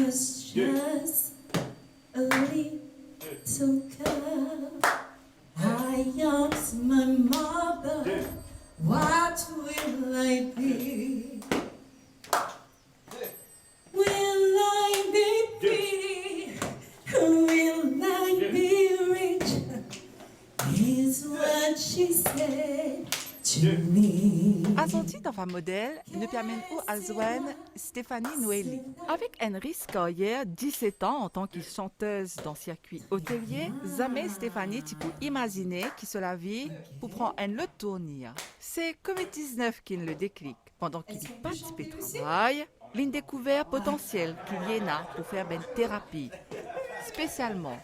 was just a little girl. I asked my mother, what will I be? Will I be pretty? Will I be rich? Is what she said to me. À son titre en femme modèle, ne permène où Azwen Stéphanie Noëli. Avec Henry Scoyer, 17 ans en tant que chanteuse dans le circuit hôtelier, jamais Stéphanie tu peux imaginer qu'il se la vie pour prendre le tournir. C'est Covid-19 qui le déclic. Pendant qu'il y participe au travail, l'une découvert potentiel qu'il y en a pour faire une thérapie, spécialement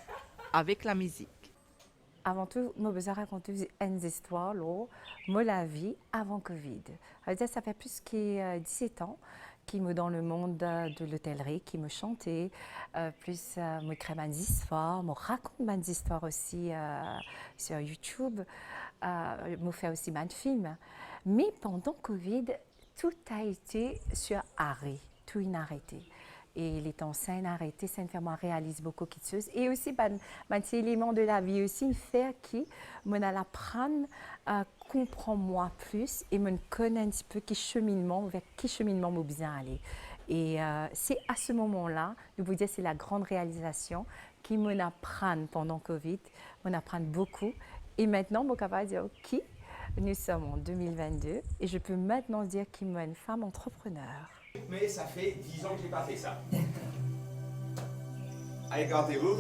avec la musique. Avant tout, je veux raconter une histoire, la vie avant Covid. Ça fait plus que 17 ans qui me dans le monde de l'hôtellerie, qui me chantait, plus me crée des histoires, me raconte des histoires aussi sur YouTube, me fait aussi des films. Mais pendant Covid, tout a été sur arrêt, tout inarrêté. Et les temps sains arrêtés, ça me fait moi réaliser beaucoup de choses. Et aussi, petit élément de la vie aussi, me fait qui me l'apprendre à comprendre moi plus et me connaître un petit peu vers quel cheminement me bien aller. Et c'est à ce moment-là, je vous dire, c'est la grande réalisation qui me l'apprend pendant Covid, me l'apprend beaucoup. Et maintenant, je suis capable de dire, OK, nous sommes en 2022 et je peux maintenant dire qu'il me une femme entrepreneur. Mais ça fait 10 ans que je n'ai pas fait ça. Allez, gardez-vous.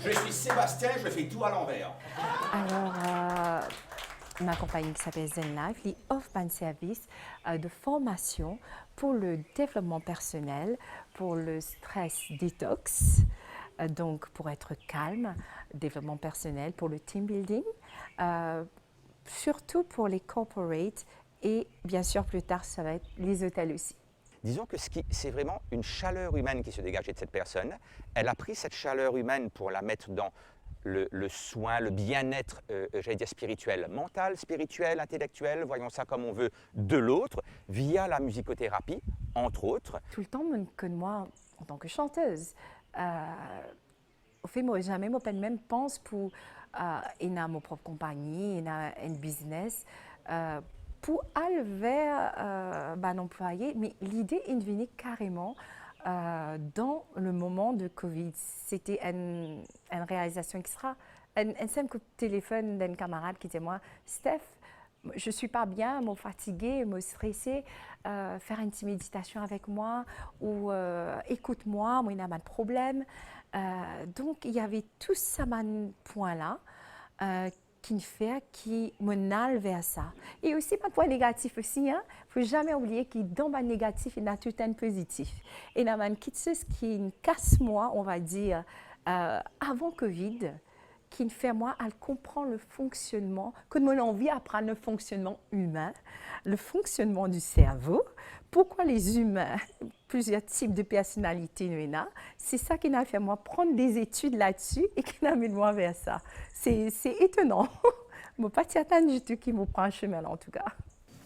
Je suis Sébastien, je fais tout à l'envers. Alors, ma compagnie qui s'appelle Zen Life, il offre un service de formation pour le développement personnel, pour le stress détox, donc pour être calme, développement personnel, pour le team building, surtout pour les corporates et bien sûr plus tard ça va être les hôtels aussi. Disons que c'est vraiment une chaleur humaine qui se dégageait de cette personne. Elle a pris cette chaleur humaine pour la mettre dans le soin, le bien-être, j'allais dire spirituel, mental, spirituel, intellectuel, voyons ça comme on veut, de l'autre, via la musicothérapie, entre autres. Tout le temps, moi, en tant que chanteuse, au fait, moi, jamais, moi, même pense pour ma propre compagnie, un business, pour aller vers un employé, mais l'idée est venue carrément dans le moment de Covid. C'était une réalisation extra. Un simple coup de téléphone d'un camarade qui disait moi, Steph, je ne suis pas bien, je suis fatiguée, je suis stressée, faire une petite méditation avec moi ou écoute-moi, moi, il n'y a pas de problème. Donc, il y avait tout ça, point-là, qui me nale vers ça. Et aussi, pas de point négatif aussi. Il ne faut jamais oublier que dans le négatif, il y a tout un positif. Et il y a une petite chose qui casse-moi, on va dire, avant Covid, qui me fait moi à comprendre le fonctionnement, que j'ai envie d'apprendre le fonctionnement humain, le fonctionnement du cerveau, pourquoi les humains, plusieurs types de personnalités nous ont. C'est ça qui m'a fait moi prendre des études là-dessus et qui m'a mis moi vers ça. C'est étonnant. Je ne pas attendre du tout qui me prend un chemin là, en tout cas.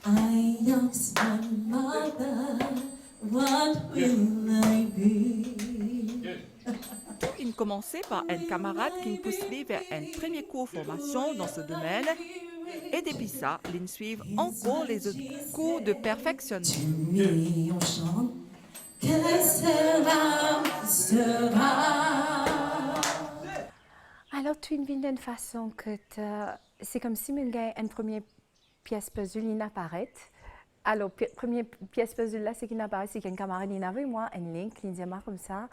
I asked my mother, what will I be? Tout a commencé par un camarade qui me poussait vers un premier cours de formation dans ce domaine. Et depuis ça, il suit encore les autres cours de perfectionnement. On chante, que sera. Alors, tu une d'une façon que c'est comme si une première pièce puzzle apparaît. Alors, première pièce puzzle là, c'est qu'il apparaît, c'est qu'un camarade il avait moi un link, il disait moi comme ça.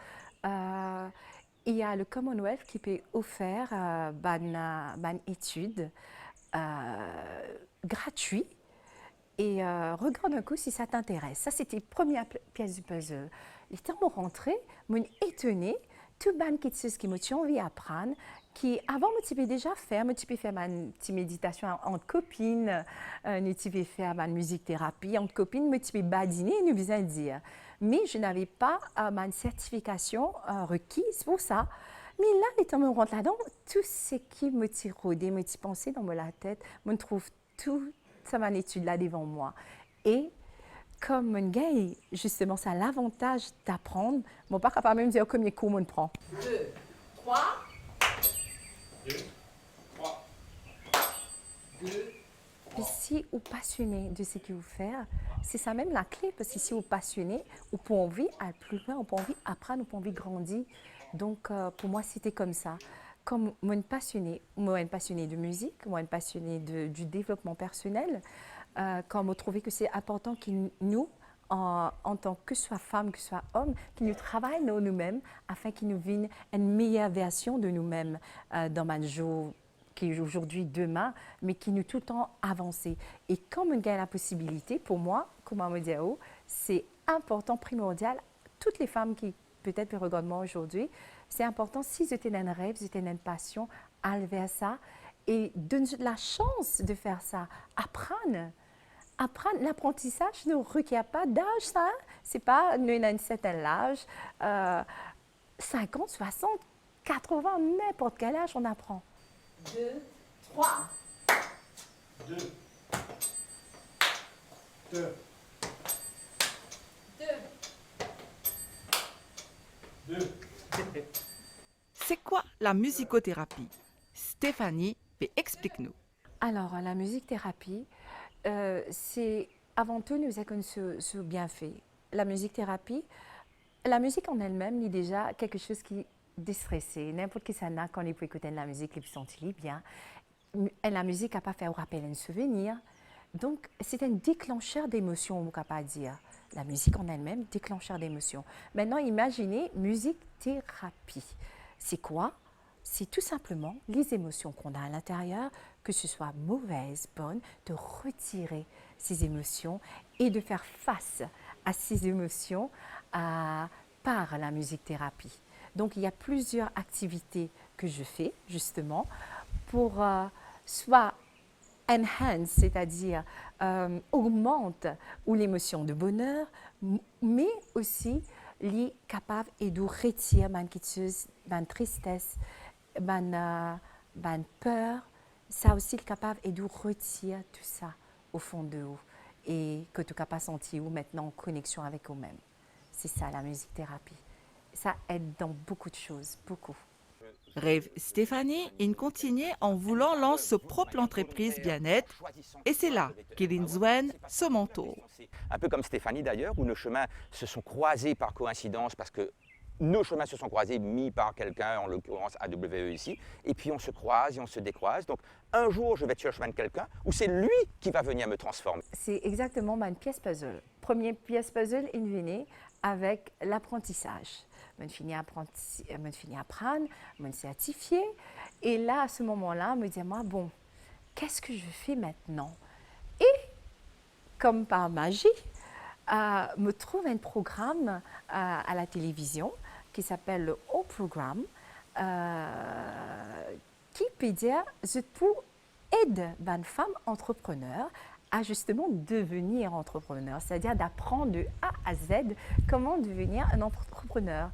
Il y a le Commonwealth qui peut offrir une étude gratuite et regarde un coup si ça t'intéresse. Ça, c'était la première pièce du puzzle. Et quand on rentrait, je suis étonnée, tout ban qui m'a envie d'apprendre, qui avant je pouvais déjà faire, je pouvais faire une petite méditation entre copines, je pouvais faire une musique thérapie entre copines, je pouvais badiner, nous besoin dire. Mais je n'avais pas ma certification requise pour ça. Mais là, les temps me rentre là-dedans, tout ce qui me tire rodé, me tire pensé dans ma tête, me trouve tout mon étude là devant moi. Et comme un gars, justement, ça a l'avantage d'apprendre. Mon père n'est pas même dire combien de cours on prend. 2, 3. 2, 3. 2. Puis si vous êtes passionné de ce que vous faites, c'est ça même la clé, parce que si vous êtes passionné, vous pouvez envie aller plus loin, vous pouvez envie apprendre, vous pouvez envie grandir. Donc, pour moi, c'était comme ça. Comme moi, une passionnée de musique, moi, une passionnée du développement personnel, quand on trouvait que c'est important que nous, en tant que soit femme, que soit homme, qui nous travaillons nous-mêmes afin qu'il nous vienne une meilleure version de nous-mêmes dans ma jour qui est aujourd'hui, demain, mais qui nous tout le temps avancer. Et comme on gagne la possibilité, pour moi, comme on me dit, c'est important, primordial, toutes les femmes qui peut-être me regardent moi aujourd'hui, c'est important, si vous êtes un rêve, vous êtes une passion, aller vers ça et donner la chance de faire ça, apprendre. Apprendre, l'apprentissage ne requiert pas d'âge, ça. C'est pas un certain âge. 50, 60, 80, n'importe quel âge, on apprend. 2, 3. 2. 2. 2. 2. C'est quoi la musicothérapie? Stéphanie, explique-nous. Alors, la musique-thérapie, c'est avant tout nous avons ce bienfait. La musique-thérapie, la musique en elle-même est déjà quelque chose qui déstressé. N'importe qui s'en a quand il peut écouter de la musique, il peut se sentir bien. Et la musique n'a pas fait rappeler un souvenir. Donc, c'est un déclencheur d'émotions, on ne peut pas dire. La musique en elle-même, déclencheur d'émotions. Maintenant, imaginez musique-thérapie. C'est quoi? C'est tout simplement les émotions qu'on a à l'intérieur, que ce soit mauvaises, bonnes, de retirer ces émotions et de faire face à ces émotions par la musique-thérapie. Donc, il y a plusieurs activités que je fais, justement, pour soit enhance, c'est-à-dire augmente ou l'émotion de bonheur, mais aussi les capables et de retirer ma inquiétude, ma tristesse, ma peur. Ça aussi, le capable et de retirer tout ça au fond de vous et que tu n'as pas senti ou maintenant en connexion avec vous-même. C'est ça, la musique-thérapie. Ça aide dans beaucoup de choses, beaucoup. Rêve Stéphanie, il continue en voulant lancer sa propre entreprise bien-être et c'est là qu'il inzwen ce mentor. Un peu comme Stéphanie d'ailleurs, où nos chemins se sont croisés par coïncidence parce que nos chemins se sont croisés, mis par quelqu'un, en l'occurrence AWE ici, et puis on se croise et on se décroise. Donc un jour, je vais être sur le chemin de quelqu'un où c'est lui qui va venir me transformer. C'est exactement ma pièce puzzle. Première pièce puzzle, il venait avec l'apprentissage. Je finis à apprendre, je me certifier. Et là, à ce moment-là, je me dis, moi, bon, qu'est-ce que je fais maintenant? Et comme par magie, me trouve un programme à la télévision qui s'appelle le Haut Programme, qui peut dire, je peux aider une femme entrepreneur à justement devenir entrepreneur, c'est-à-dire d'apprendre de A à Z comment devenir un entrepreneur.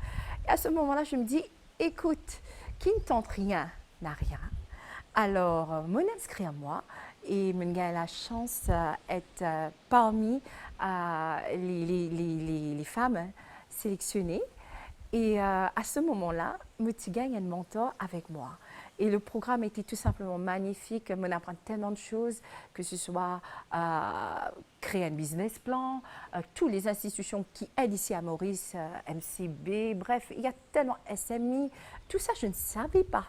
Et à ce moment-là, je me dis, écoute, qui ne tente rien n'a rien. Alors, je m'inscris à moi et je gagne la chance d'être parmi les femmes sélectionnées. Et à ce moment-là, je gagne un mentor avec moi. Et le programme était tout simplement magnifique. On apprend tellement de choses, que ce soit créer un business plan, toutes les institutions qui aident ici à Maurice, MCB, bref, il y a tellement SMI. Tout ça, je ne savais pas.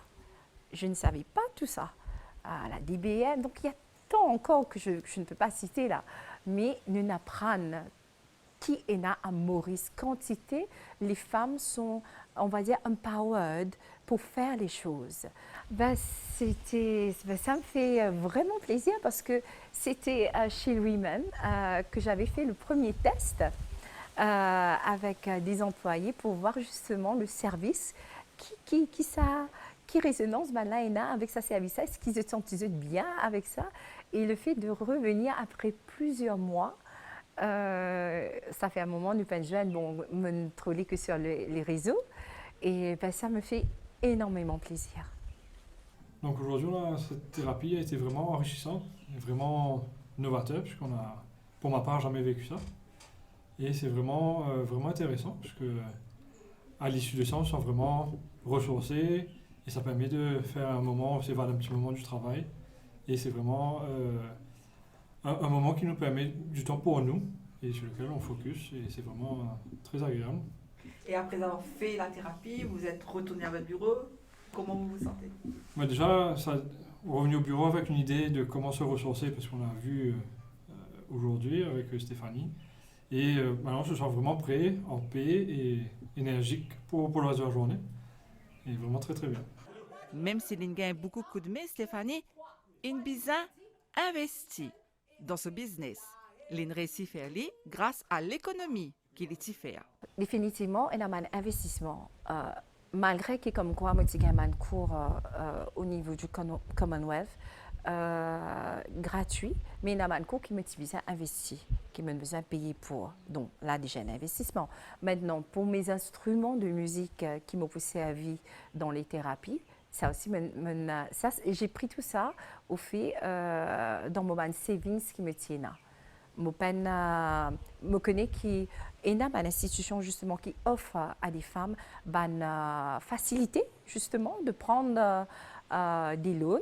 Je ne savais pas tout ça. La DBM, donc il y a tant encore que je ne peux pas citer là. Mais nous apprenons qui est là à Maurice. Quantité, les femmes sont, on va dire, empowered pour faire les choses. Ça me fait vraiment plaisir parce que c'était chez lui-même que j'avais fait le premier test avec des employés pour voir justement le service qui résonance là avec sa service, est-ce qu'ils se sentent bien avec ça? Et le fait de revenir après plusieurs mois, ça fait un moment, nous pas jeunes, bon, me troller que sur les réseaux, et ça me fait énormément plaisir. Donc aujourd'hui, cette thérapie a été vraiment enrichissante, et vraiment novateur, puisqu'on a, pour ma part, jamais vécu ça. Et c'est vraiment, vraiment intéressant, parce que à l'issue de ça, on se sent vraiment ressourcé, et ça permet de faire un moment, s'évader un petit moment du travail. Et c'est vraiment un moment qui nous permet du temps pour nous, et sur lequel on focus, et c'est vraiment très agréable. Et après avoir fait la thérapie, vous êtes retourné à votre bureau. Comment vous vous sentez? Moi déjà, revenu au bureau avec une idée de comment se ressourcer, parce qu'on a vu aujourd'hui avec Stéphanie. Et maintenant, je sens vraiment prêt, en paix et énergique pour le reste de la journée. Et vraiment très très bien. Même si il gagne beaucoup de coups de main, Stéphanie, il bizarre investi dans ce business. Il réussit à faire grâce à l'économie qu'il y fait. Définitivement, il y a un investissement. Malgré que, comme quoi, moi, j'ai un cours au niveau du Commonwealth gratuit, mais il y a un cours qui me besoin d'investir, qui me besoin de payer pour. Donc là, déjà, un investissement. Maintenant, pour mes instruments de musique qui m'ont poussé à vie dans les thérapies, ça aussi, j'ai pris tout ça au fait dans mon savings qui me tient là. Je connais qu'il y a une institution justement qui offre à des femmes une facilité justement de prendre des loans.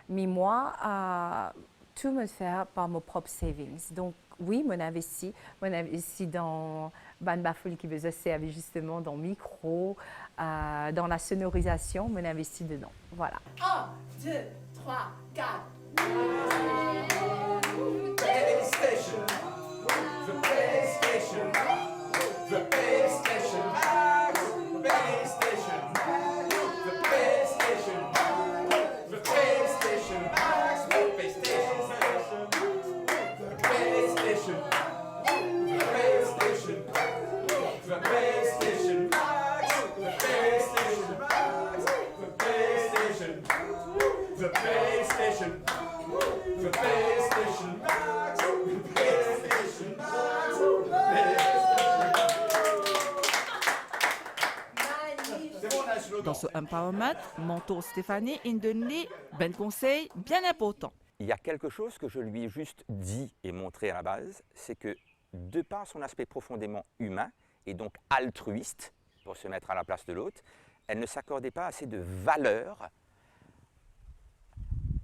Mais moi, tout me fait par mon propre savings. Donc oui, mon investi dans Baffoul qui veut servir justement dans le micro, dans la sonorisation, mon investi dedans. Voilà. 1, 2, 3, 4. PlayStation, the PlayStation, the PlayStation Max, PlayStation, the PlayStation, the PlayStation Max, PlayStation, the PlayStation, the PlayStation, the PlayStation Max, the PlayStation Max, the PlayStation, the PlayStation. The PlayStation Max, the PlayStation Max, PlayStation. Dans ce empowerment, mon tour Stéphanie, il donne ben conseil bien important. Il y a quelque chose que je lui ai juste dit et montré à la base, c'est que de par son aspect profondément humain et donc altruiste, pour se mettre à la place de l'autre, elle ne s'accordait pas assez de valeur,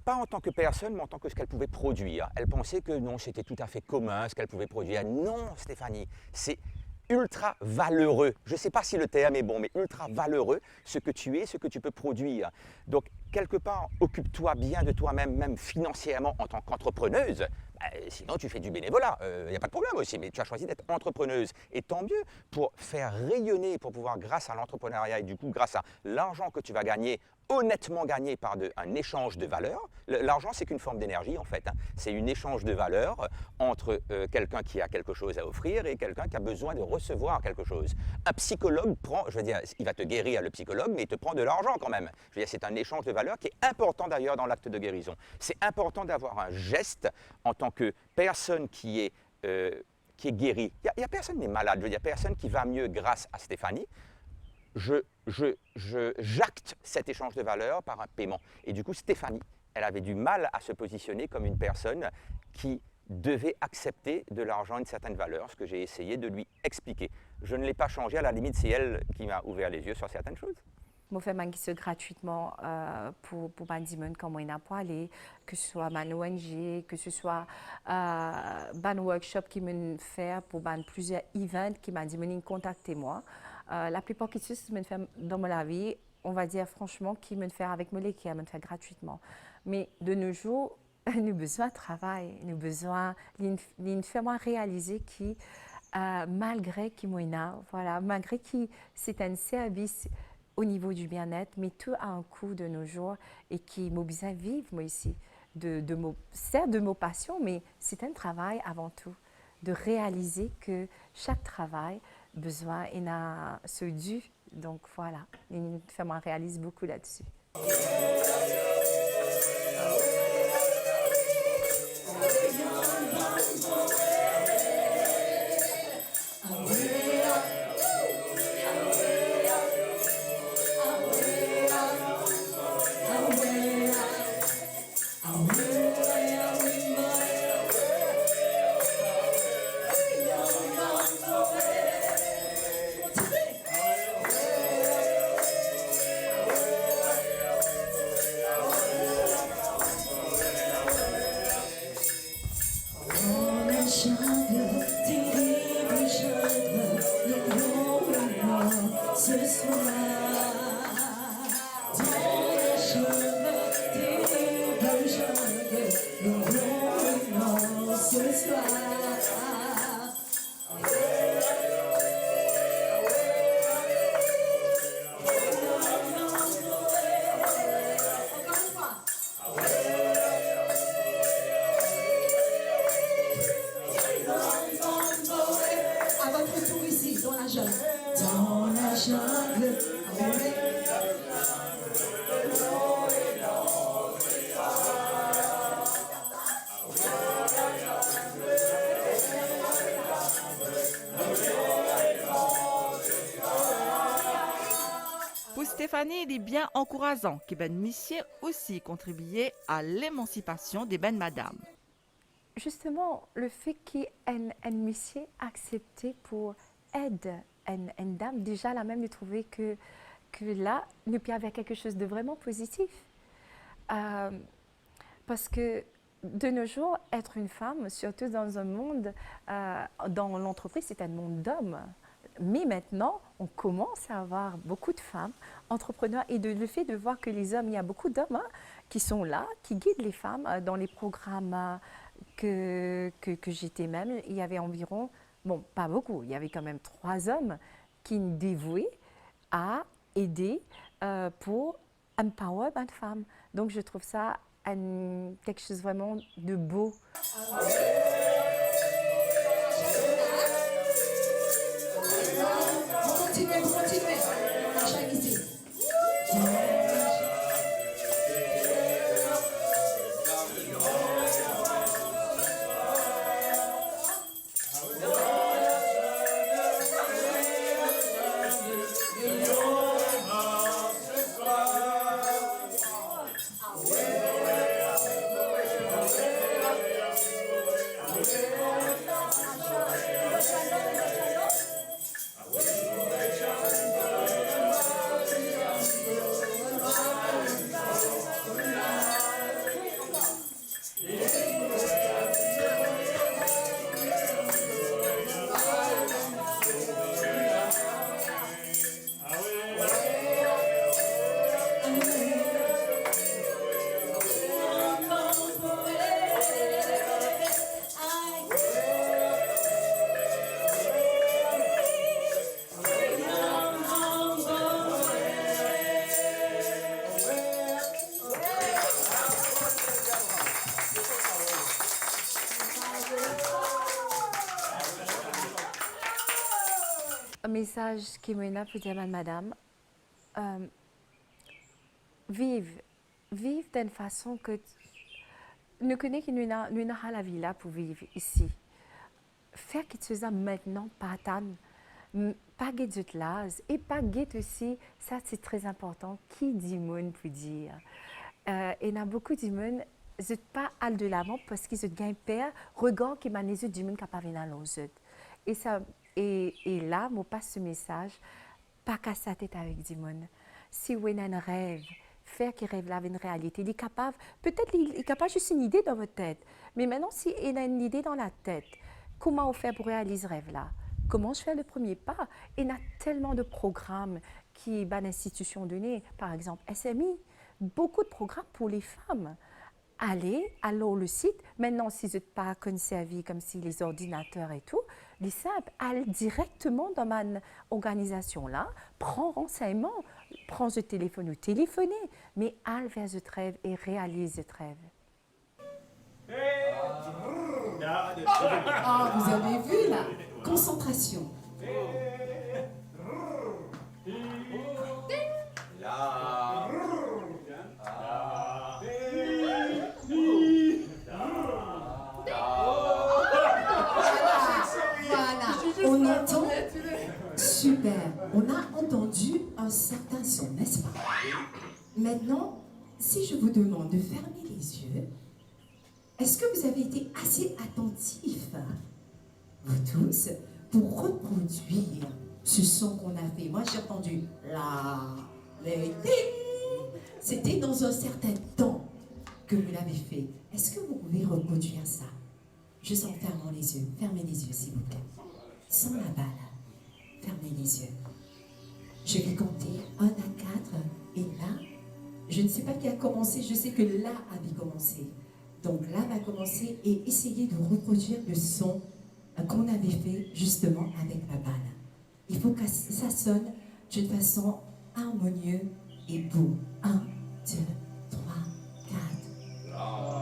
pas en tant que personne, mais en tant que ce qu'elle pouvait produire. Elle pensait que non, c'était tout à fait commun ce qu'elle pouvait produire. Non, Stéphanie, c'est ultra valeureux. Je ne sais pas si le terme est bon, mais ultra valeureux, ce que tu es, ce que tu peux produire. Donc, quelque part, occupe-toi bien de toi-même, même financièrement en tant qu'entrepreneuse. Sinon, tu fais du bénévolat. Il n'y a pas de problème aussi, mais tu as choisi d'être entrepreneuse. Et tant mieux pour faire rayonner, pour pouvoir, grâce à l'entrepreneuriat et du coup, grâce à l'argent que tu vas gagner, honnêtement gagné par un échange de valeurs. L'argent, c'est qu'une forme d'énergie, en fait. C'est un échange de valeurs entre quelqu'un qui a quelque chose à offrir et quelqu'un qui a besoin de recevoir quelque chose. Un psychologue prend, je veux dire, il va te guérir, le psychologue, mais il te prend de l'argent quand même. Je veux dire, c'est un échange de valeurs qui est important d'ailleurs dans l'acte de guérison. C'est important d'avoir un geste en tant que personne qui est guérie. Il n'y a personne qui est malade, je veux dire, personne qui va mieux grâce à Stéphanie. J'acte cet échange de valeurs par un paiement. Et du coup, Stéphanie, elle avait du mal à se positionner comme une personne qui devait accepter de l'argent une certaine valeur, ce que j'ai essayé de lui expliquer. Je ne l'ai pas changé, à la limite, c'est elle qui m'a ouvert les yeux sur certaines choses. Je fais ça gratuitement pour les gens comme on a parlé, que ce soit une ONG, que ce soit un workshop qui me fait pour plusieurs événements qui m'ont dit contactez-moi. La plupart qui se me fait dans ma vie, on va dire franchement, qui me fait avec moi, qui me fait gratuitement. Mais de nos jours, nous avons besoin de travail, nous avons besoin de faire réaliser qui, malgré qui voilà, malgré qui c'est un service au niveau du bien-être, mais tout a un coût de nos jours et qui m'a besoin de vivre, moi ici, certes de mon passion, mais c'est un travail avant tout, de réaliser que chaque travail besoin et a ce dû. Donc voilà, une femme réalise beaucoup là-dessus. jungle, terrible jungle, nous mourrons ce soir. Dans la jungle, terrible jungle, nous mourrons ce soir. À votre tour ici, dans la jungle. Dans la jungle, Pour Stéphanie, il est bien encourageant que Ben Missier aussi contribué à l'émancipation des Ben Madame. Justement, le fait qu'il y ait un monsieur accepté pour aider une dame, déjà là même de trouver que là, nous y avait quelque chose de vraiment positif. Parce que de nos jours, être une femme, surtout dans un monde, dans l'entreprise, c'est un monde d'hommes. Mais maintenant, on commence à avoir beaucoup de femmes entrepreneurs et le fait de voir que les hommes, il y a beaucoup d'hommes qui sont là, qui guident les femmes dans les programmes que j'étais même. Il y avait environ, bon, pas beaucoup, il y avait quand même 3 hommes qui nous dévouaient à aider pour empower une femme. Donc, je trouve ça quelque chose vraiment de beau. Vous continuez. La jungle ici. Un message qui me n'a pour dire à madame, vive d'une façon que nous connaissons que nous avons la vie là pour vivre ici. Faire quelque chose maintenant, pas attendre, pas guetter de l'âge et pas guetter aussi, ça c'est très important, qui dit monde pour dire. Et il y a beaucoup de monde, je ne pas aller de l'avant parce qu'ils ont gagnent peur, regard qui m'a les autres du monde qui n'a pas venir à l'autre. Et ça. Et là, je passe ce message, pas casser la tête avec du monde. Si vous avez un rêve, faire qu'il rêve là une réalité, il est capable, peut-être il est capable juste une idée dans votre tête, mais maintenant, si il a une idée dans la tête, comment on fait pour réaliser ce rêve-là? Comment je fais le premier pas? Il y a tellement de programmes qui, l'institution donnée, par exemple SMI, beaucoup de programmes pour les femmes. Allez, alors le site, maintenant si vous n'êtes pas conservé comme si les ordinateurs et tout, les simples, allez directement dans ma organisation là, prends renseignement, prends le téléphone ou téléphonez, mais allez vers ce rêve et réalise ce rêve. Ah, vous avez vu là. Concentration. Voilà, on entend. Super, on a entendu un certain son, n'est-ce pas? Maintenant, si je vous demande de fermer les yeux, est-ce que vous avez été assez attentifs, vous tous, pour reproduire ce son qu'on a fait? Moi, j'ai entendu la, les, ding. C'était dans un certain temps que vous l'avez fait. Est-ce que vous pouvez reproduire ça? Juste en fermant les yeux. Fermez les yeux, s'il vous plaît. Sans la balle. Fermez les yeux. Je vais compter 1 à 4. Et là, je ne sais pas qui a commencé. Je sais que là avait commencé. Donc là va commencer et essayez de reproduire le son qu'on avait fait justement avec la balle. Il faut que ça sonne d'une façon harmonieuse et beau. 1, 2, 3, 4.